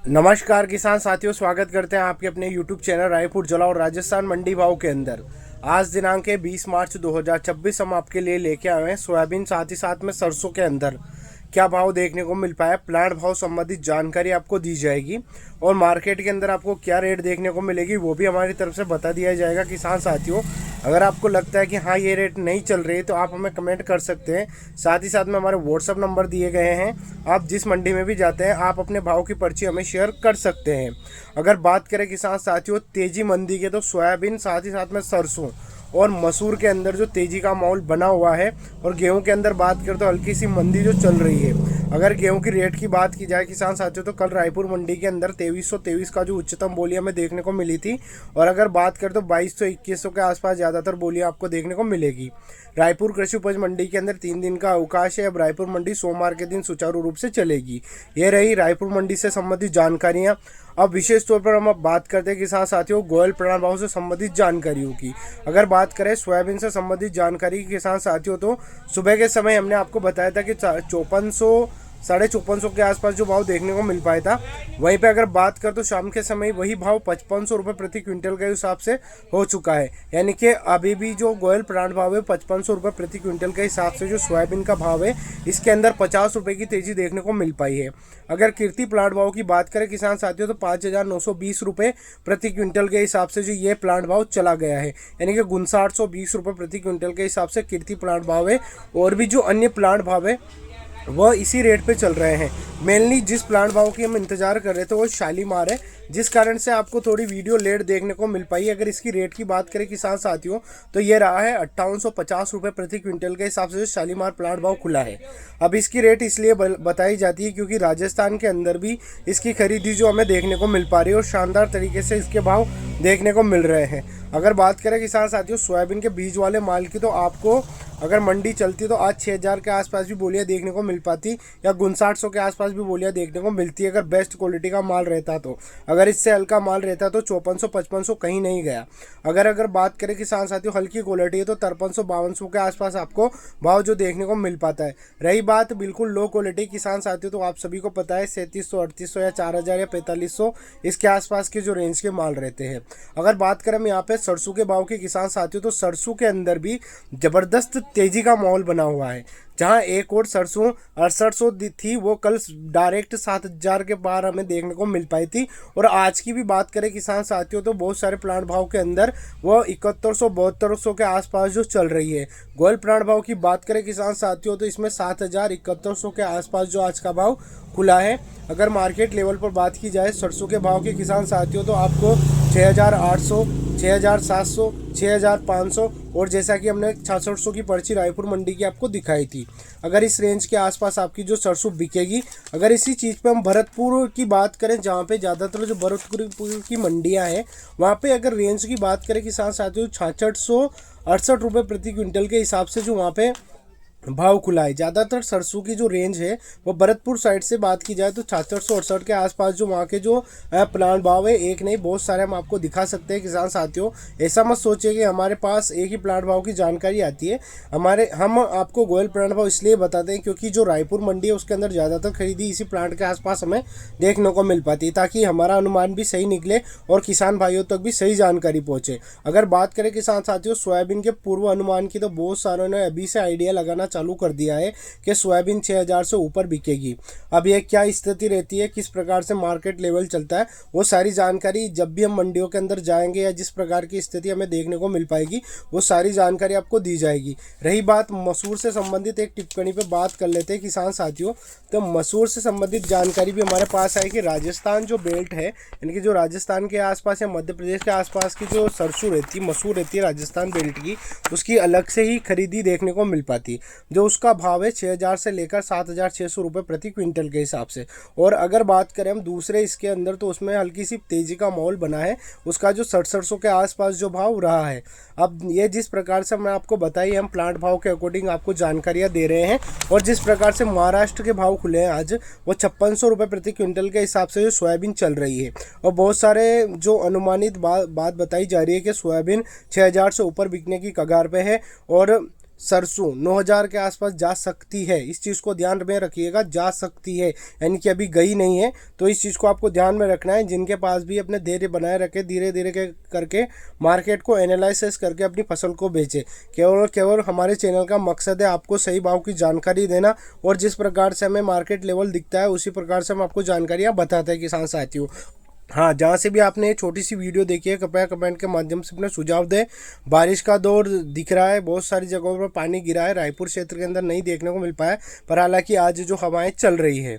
नमस्कार किसान साथियों, स्वागत करते हैं आपके अपने YouTube चैनल रायपुर जला और राजस्थान मंडी भाव के अंदर। आज दिनांक है 20 मार्च 2026। हम आपके लिए लेके आए हैं सोयाबीन, साथ ही साथ में सरसों के अंदर क्या भाव देखने को मिल पाया, प्लांट भाव संबंधित जानकारी आपको दी जाएगी और मार्केट के अंदर आपको क्या रेट देखने को मिलेगी वो भी हमारी तरफ से बता दिया जाएगा। किसान साथियों, अगर आपको लगता है कि हाँ ये रेट नहीं चल रही तो आप हमें कमेंट कर सकते हैं। साथ ही साथ में हमारे व्हाट्सअप नंबर दिए गए हैं, आप जिस मंडी में भी जाते हैं आप अपने भाव की पर्ची हमें शेयर कर सकते हैं। अगर बात करें किसान साथियों तेजी मंदी के, तो सोयाबीन साथ ही साथ में सरसों और मसूर के अंदर जो तेजी का माहौल बना हुआ है, और गेहूं के अंदर बात करें तो हल्की सी मंदी जो चल रही है। अगर गेहूं की रेट की बात की जाए किसान साथियों, तो कल रायपुर मंडी के अंदर 2323 का जो उच्चतम बोली हमें देखने को मिली थी, और अगर बात करें तो 2200-2100 के आसपास ज़्यादातर बोलियां आपको देखने को मिलेगी। रायपुर कृषि उपज मंडी के अंदर 3 दिन का अवकाश है। अब रायपुर मंडी सोमवार के दिन सुचारू रूप से चलेगी। ये रही रायपुर मंडी से संबंधित जानकारियाँ। अब विशेष तौर पर हम अब बात करते हैं किसान साथियों गोयल प्राण भाव से संबंधित जानकारियों की। अगर बात करें सोयाबीन से संबंधित जानकारी की किसान साथियों, तो सुबह के समय हमने आपको बताया था कि 5400 5450 के आसपास जो भाव देखने को मिल पाया था। वहीं पे अगर बात कर तो शाम के समय वही भाव 5500 रुपये प्रति क्विंटल के हिसाब से हो चुका है। यानी कि अभी भी जो गोयल प्रांत भाव है 5500 रुपये प्रति क्विंटल के हिसाब से जो सोयाबीन का भाव है, इसके अंदर 50 रुपये की तेजी देखने को मिल पाई है। अगर कीर्ति प्लांट भाव की बात करें किसान साथियों, तो 5920 रुपये प्रति क्विंटल के हिसाब से जो ये प्लांट भाव चला गया है। यानी कि 5920 रुपये प्रति क्विंटल के हिसाब से कीर्ति प्लांट भाव है। और भी जो अन्य प्लांट भाव है वह इसी रेट पे चल रहे हैं। मेनली जिस प्लांट भाव की हम इंतजार कर रहे थे वो शालीमार है, जिस कारण से आपको थोड़ी वीडियो लेट देखने को मिल पाई। अगर इसकी रेट की बात करें किसान साथियों, तो ये रहा है 5850 रुपये प्रति क्विंटल के हिसाब से जो शालीमार प्लांट भाव खुला है। अब इसकी रेट इसलिए बताई जाती है क्योंकि राजस्थान के अंदर भी इसकी खरीदी जो हमें देखने को मिल पा रही है और शानदार तरीके से इसके भाव देखने को मिल रहे हैं। अगर बात करें किसान साथियों सोयाबीन के बीज वाले माल की, तो आपको अगर मंडी चलती तो आज 6000 के आसपास भी बोलियां देखने को मिल पाती, या 5900 के आसपास भी बोलियां देखने को मिलती है अगर बेस्ट क्वालिटी का माल रहता तो। अगर इससे हल्का माल रहता तो 5400-5500 कहीं नहीं गया। अगर बात करें किसान साथियों हल्की क्वालिटी है तो 5300-5200 के आसपास आपको भाव जो देखने को मिल पाता है। रही बात बिल्कुल लो क्वालिटी किसान साथियों, तो आप सभी को पता है 3700-3800 या 4000 या 4500 इसके आसपास के जो रेंज के माल रहते हैं। अगर बात करें हम यहाँ पे सरसों के भाव के किसान साथियों, तो सरसों के अंदर भी जबरदस्त तेजी का माहौल बना हुआ है। जहां एक और सरसों 6800 थी, वो कल डायरेक्ट 7000 के पार हमें देखने को मिल पाई थी। और आज की भी बात करें किसान साथियों, तो बहुत सारे प्लांट भाव के अंदर वो 7100-7200 के आसपास जो चल रही है। गोयल प्लांट भाव की बात करें किसान साथियों, तो इसमें 7000-7100 के आसपास जो आज का भाव खुला है। अगर मार्केट लेवल पर बात की जाए सरसों के भाव के किसान साथियों, तो आपको 6800, 6700, 6500 और जैसा कि हमने 6600 की पर्ची रायपुर मंडी की आपको दिखाई थी। अगर इस रेंज के आसपास आपकी जो सरसों बिकेगी। अगर इसी चीज़ पे हम भरतपुर की बात करें, जहाँ पे ज़्यादातर जो भरतपुर की मंडियाँ हैं, वहाँ पे अगर रेंज की बात करें किसान साथियों 6668 रुपये प्रति क्विंटल के हिसाब से जो वहाँ पे भाव खुला है। ज़्यादातर सरसों की जो रेंज है वो भरतपुर साइड से बात की जाए तो 6668 के आसपास जो वहाँ के जो प्लांट भाव है, एक नहीं बहुत सारे हम आपको दिखा सकते हैं किसान साथियों। ऐसा मत सोचिए कि हमारे पास एक ही प्लांट भाव की जानकारी आती है। हम आपको गोयल प्लांट भाव इसलिए बताते हैं क्योंकि जो रायपुर मंडी है उसके अंदर ज़्यादातर खरीदी इसी प्लांट के आसपास हमें देखने को मिल पाती है, ताकि हमारा अनुमान भी सही निकले और किसान भाइयों तक भी सही जानकारी पहुँचे। अगर बात करें किसान साथियों सोयाबीन के पूर्व अनुमान की, तो बहुत सारों ने अभी से आइडिया लगाना चालू कर दिया है कि सोयाबीन 6000 से ऊपर बिकेगी। अब ये क्या स्थिति रहती है, किस प्रकार से मार्केट लेवल चलता है, वो सारी जानकारी जब भी हम मंडियों के अंदर जाएंगे या जिस प्रकार की स्थिति हमें देखने को मिल पाएगी वो सारी जानकारी आपको दी जाएगी। रही बात मसूर से संबंधित, एक टिप्पणी पे बात कर लेते हैं किसान साथियों। तो मसूर से संबंधित जानकारी भी हमारे पास है कि राजस्थान जो बेल्ट है, यानी कि जो राजस्थान के आसपास या मध्य प्रदेश के आसपास की जो सरसों रहती है, मसूर रहती है राजस्थान बेल्ट की, उसकी अलग से ही खरीदी देखने को मिल पाती, जो उसका भाव है 6000 से लेकर 7600 रुपये प्रति क्विंटल के हिसाब से। और अगर बात करें हम दूसरे इसके अंदर, तो उसमें हल्की सी तेजी का माहौल बना है, उसका जो 6700 के आसपास जो भाव रहा है। अब ये जिस प्रकार से मैं आपको बताई, हम प्लांट भाव के अकॉर्डिंग आपको जानकारियाँ दे रहे हैं। और जिस प्रकार से महाराष्ट्र के भाव खुले हैं आज, वो 5600 रुपये प्रति क्विंटल के हिसाब से जो सोयाबीन चल रही है। और बहुत सारे जो अनुमानित बात बताई जा रही है कि सोयाबीन 6000 से ऊपर बिकने की कगार पे है। और सरसों 9,000 के आसपास जा सकती है। इस चीज़ को ध्यान में रखिएगा, जा सकती है यानी कि अभी गई नहीं है। तो इस चीज़ को आपको ध्यान में रखना है। जिनके पास भी अपने धैर्य बनाए रखे, धीरे धीरे करके मार्केट को एनालिसिस करके अपनी फसल को बेचे। केवल केवल हमारे चैनल का मकसद है आपको सही भाव की जानकारी देना, और जिस प्रकार से हमें मार्केट लेवल दिखता है उसी प्रकार से हम आपको जानकारियाँ बताते हैं किसान साथियों। हाँ, जहाँ से भी आपने ये छोटी सी वीडियो देखी है, कृपया कमेंट के माध्यम से अपने सुझाव दें। बारिश का दौर दिख रहा है, बहुत सारी जगहों पर पानी गिरा है, रायपुर क्षेत्र के अंदर नहीं देखने को मिल पाया, पर हालांकि आज जो हवाएं चल रही है